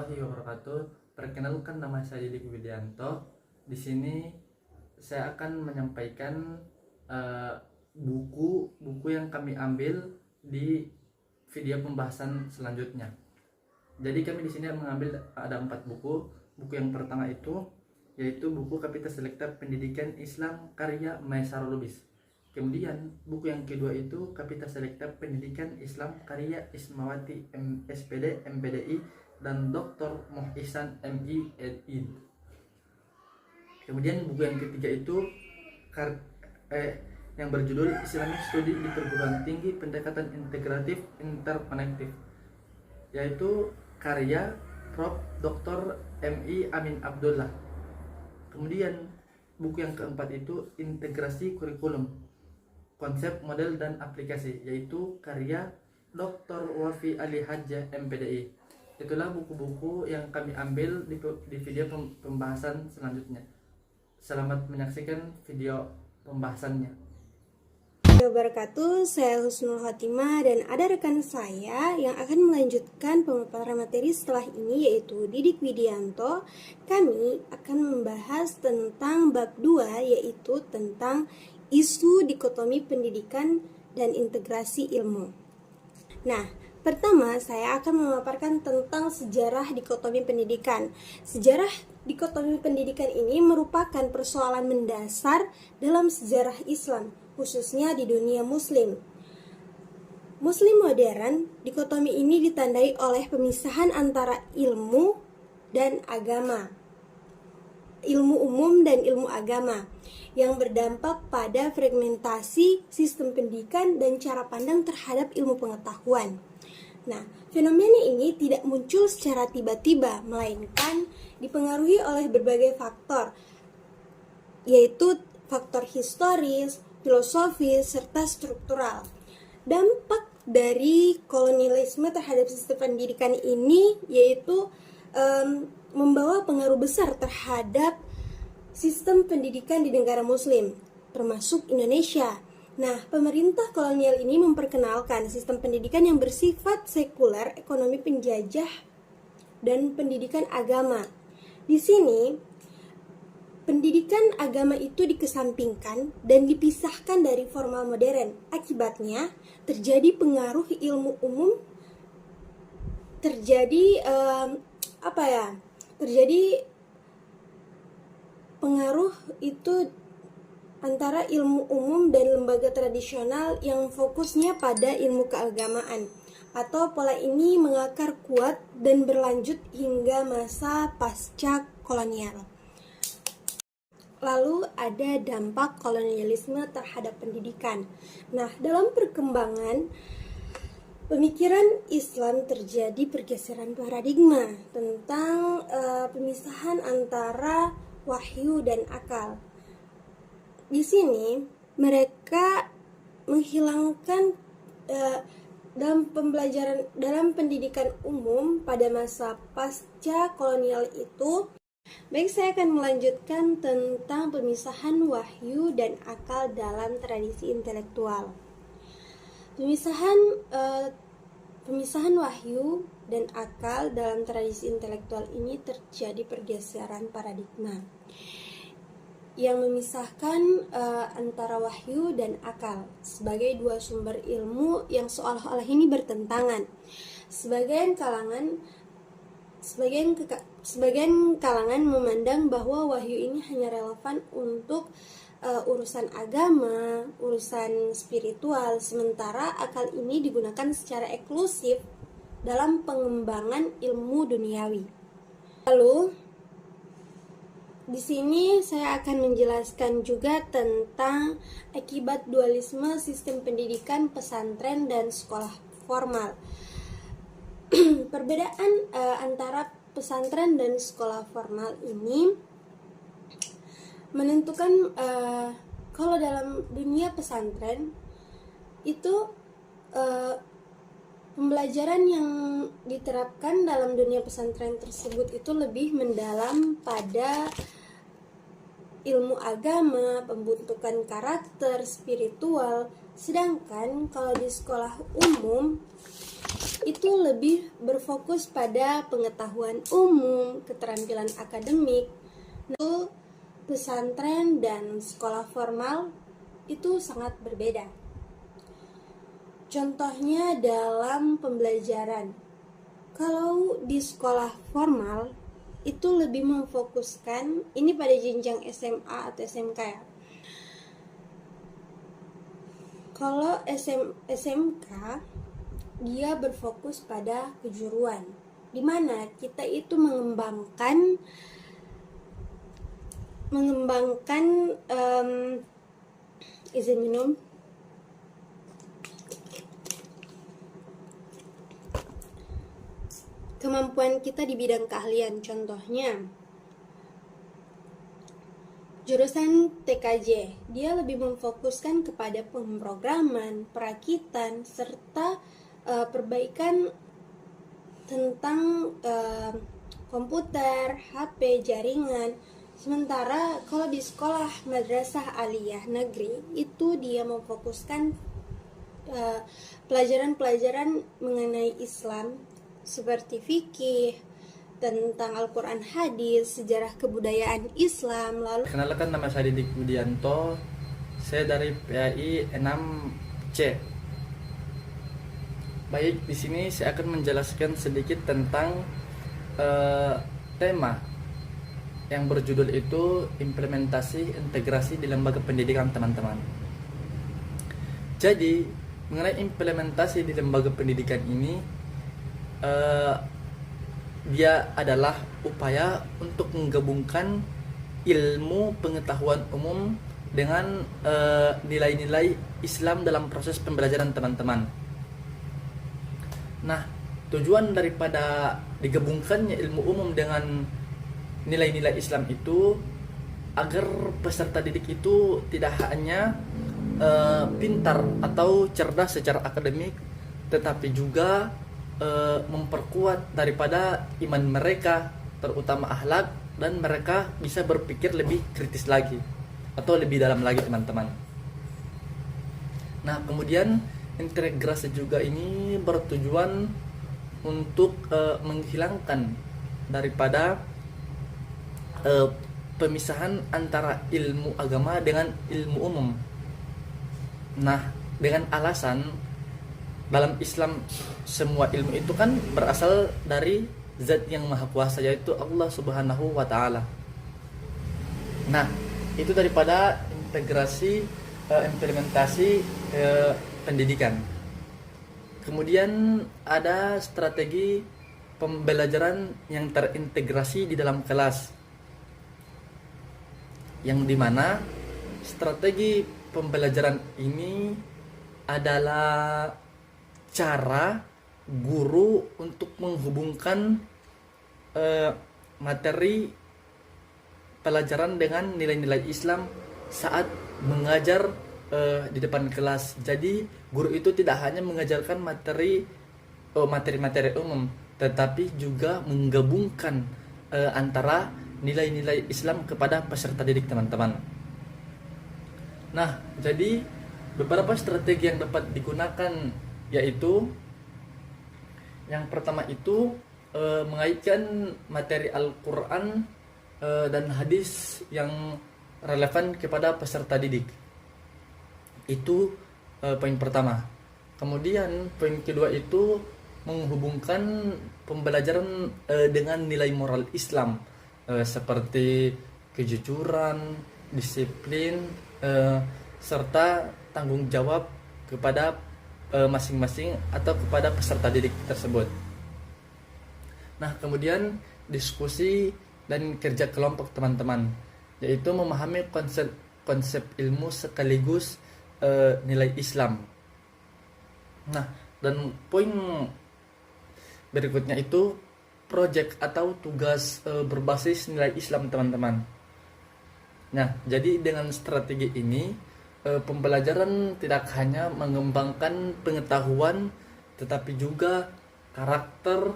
warahmatullahi wabarakatuh. Perkenalkan, nama saya Didik Widianto. Di sini saya akan menyampaikan buku yang kami ambil di video pembahasan selanjutnya. Jadi kami di sini mengambil ada 4 buku. Buku yang pertama itu yaitu buku Kapital Selektif Pendidikan Islam karya Maesarul Lubis. Kemudian buku yang kedua itu Kapital Selektif Pendidikan Islam karya Ismawati SPD MPDI dan Dr. Muhsan MI LI. Kemudian buku yang ketiga itu yang berjudul Islamic Study di Perguruan Tinggi Pendekatan Integratif Interkonektif, yaitu karya Prof. Dr. MI Amin Abdullah. Kemudian buku yang keempat itu Integrasi Kurikulum, Konsep, Model, dan Aplikasi, yaitu karya Dr. Wafi Ali Hajjah MPDI. Itulah buku-buku yang kami ambil di video pembahasan selanjutnya. Selamat menyaksikan video pembahasannya. Wabarakatuh, saya Husnul Khotimah dan ada rekan saya yang akan melanjutkan pemaparan materi setelah ini, yaitu Didik Widianto. Kami akan membahas tentang bab 2, yaitu tentang isu dikotomi pendidikan dan integrasi ilmu. Nah, pertama saya akan memaparkan tentang sejarah dikotomi pendidikan. Sejarah dikotomi pendidikan ini merupakan persoalan mendasar dalam sejarah Islam, khususnya di dunia Muslim. Muslim modern, dikotomi ini ditandai oleh pemisahan antara ilmu dan agama, ilmu umum dan ilmu agama, yang berdampak pada fragmentasi sistem pendidikan dan cara pandang terhadap ilmu pengetahuan. Nah, fenomena ini tidak muncul secara tiba-tiba, melainkan dipengaruhi oleh berbagai faktor, yaitu faktor historis, filosofis, serta struktural. Dampak dari kolonialisme terhadap sistem pendidikan ini yaitu membawa pengaruh besar terhadap sistem pendidikan di negara Muslim, termasuk Indonesia. Nah, pemerintah kolonial ini memperkenalkan sistem pendidikan yang bersifat sekuler, ekonomi penjajah, dan pendidikan agama. Di sini, pendidikan agama itu dikesampingkan dan dipisahkan dari formal modern. Akibatnya, terjadi pengaruh ilmu umum, terjadi pengaruh itu antara ilmu umum dan lembaga tradisional yang fokusnya pada ilmu keagamaan, atau pola ini mengakar kuat dan berlanjut hingga masa pasca kolonial. Lalu ada dampak kolonialisme terhadap pendidikan. Nah, dalam perkembangan pemikiran Islam terjadi pergeseran paradigma tentang pemisahan antara wahyu dan akal. Di sini mereka menghilangkan dalam pendidikan umum pada masa pasca kolonial itu. Baik, saya akan melanjutkan tentang pemisahan wahyu dan akal dalam tradisi intelektual. Pemisahan wahyu dan akal dalam tradisi intelektual ini terjadi pergeseran paradigma yang memisahkan antara wahyu dan akal sebagai dua sumber ilmu yang seolah-olah ini bertentangan. Sebagian kalangan memandang bahwa wahyu ini hanya relevan untuk urusan agama, urusan spiritual, sementara akal ini digunakan secara eksklusif dalam pengembangan ilmu duniawi. Lalu, di sini saya akan menjelaskan juga tentang akibat dualisme sistem pendidikan pesantren dan sekolah formal. Perbedaan antara pesantren dan sekolah formal ini menentukan kalau dalam dunia pesantren itu pembelajaran yang diterapkan dalam dunia pesantren tersebut itu lebih mendalam pada ilmu agama, pembentukan karakter, spiritual. Sedangkan kalau di sekolah umum itu lebih berfokus pada pengetahuan umum, keterampilan akademik. Nah, pesantren dan sekolah formal itu sangat berbeda. Contohnya dalam pembelajaran. Kalau di sekolah formal itu lebih memfokuskan ini pada jenjang SMA atau SMK ya. Kalau SMK dia berfokus pada kejuruan, di mana kita itu mengembangkan izin minum. Kemampuan kita di bidang keahlian, contohnya jurusan TKJ, dia lebih memfokuskan kepada pemrograman, perakitan, serta perbaikan tentang komputer, HP, jaringan. Sementara kalau di sekolah madrasah aliyah negeri itu dia memfokuskan pelajaran-pelajaran mengenai Islam seperti fikih, tentang Al-Quran, hadis, sejarah kebudayaan Islam. Lalu Kenalkan, nama saya Didik Widianto. Saya dari PAI 6C. Baik, di sini saya akan menjelaskan sedikit tentang tema yang berjudul itu implementasi integrasi di lembaga pendidikan, teman-teman. Jadi, mengenai implementasi di lembaga pendidikan ini, dia adalah upaya untuk menggabungkan ilmu pengetahuan umum dengan nilai-nilai Islam dalam proses pembelajaran, teman-teman. Nah, tujuan daripada digabungkannya ilmu umum dengan nilai-nilai Islam itu agar peserta didik itu tidak hanya pintar atau cerdas secara akademik, tetapi juga memperkuat daripada iman mereka, terutama akhlak, dan mereka bisa berpikir lebih kritis lagi atau lebih dalam lagi, teman-teman. Nah, kemudian integrasi juga ini bertujuan untuk menghilangkan daripada pemisahan antara ilmu agama dengan ilmu umum. Nah, dengan alasan dalam Islam semua ilmu itu kan berasal dari Zat yang Maha Kuasa, yaitu Allah Subhanahu wa Ta'ala. Nah, itu daripada integrasi implementasi pendidikan. Kemudian ada strategi pembelajaran yang terintegrasi di dalam kelas, yang dimana strategi pembelajaran ini adalah cara guru untuk menghubungkan materi pelajaran dengan nilai-nilai Islam saat mengajar di depan kelas. Jadi guru itu tidak hanya mengajarkan materi-materi umum, tetapi juga menggabungkan antara nilai-nilai Islam kepada peserta didik, teman-teman. Nah, jadi beberapa strategi yang dapat digunakan yaitu yang pertama itu mengaitkan materi Al-Quran dan hadis yang relevan kepada peserta didik. Itu poin pertama. Kemudian poin kedua itu menghubungkan pembelajaran dengan nilai moral Islam seperti kejujuran, disiplin, serta tanggung jawab kepada masing-masing atau kepada peserta didik tersebut. Nah, kemudian diskusi dan kerja kelompok, teman-teman, yaitu memahami konsep ilmu sekaligus nilai Islam. Nah, dan poin berikutnya itu project atau tugas berbasis nilai Islam, teman-teman. Nah, jadi dengan strategi ini pembelajaran tidak hanya mengembangkan pengetahuan, tetapi juga karakter,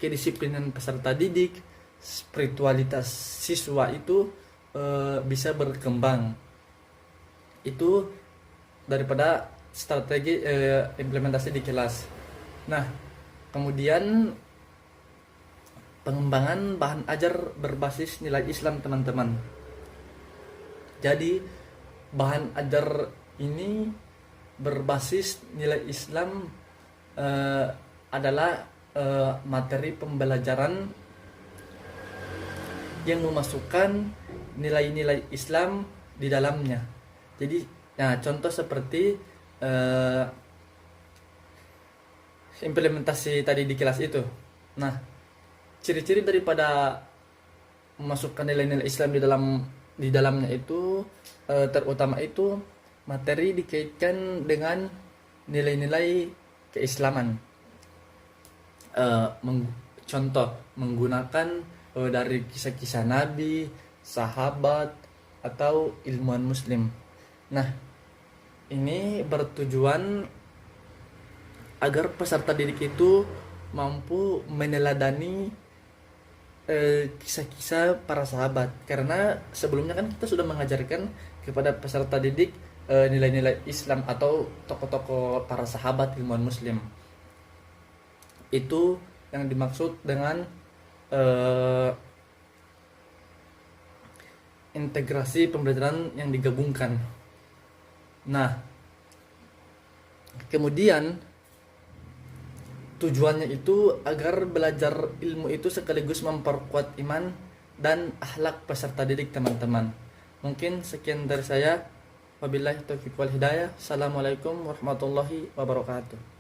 kedisiplinan peserta didik, spiritualitas siswa itu bisa berkembang. Itu daripada strategi implementasi di kelas. Nah, kemudian pengembangan bahan ajar berbasis nilai Islam teman-teman. Jadi bahan ajar ini berbasis nilai Islam adalah materi pembelajaran yang memasukkan nilai-nilai Islam di dalamnya. Jadi, nah contoh seperti implementasi tadi di kelas itu. Nah, ciri-ciri daripada memasukkan nilai-nilai Islam di dalamnya itu terutama itu materi dikaitkan dengan nilai-nilai keislaman. Contoh menggunakan dari kisah-kisah Nabi, sahabat, atau ilmuwan Muslim. Nah, ini bertujuan agar peserta didik itu mampu meneladani kisah-kisah para sahabat, karena sebelumnya kan kita sudah mengajarkan kepada peserta didik nilai-nilai Islam atau tokoh-tokoh para sahabat ilmuwan Muslim. Itu yang dimaksud dengan integrasi pembelajaran yang digabungkan. Nah, kemudian tujuannya itu agar belajar ilmu itu sekaligus memperkuat iman dan akhlak peserta didik teman-teman. Mungkin sekian dari saya. Wabillahi taufiq wal hidayah. Assalamualaikum warahmatullahi wabarakatuh.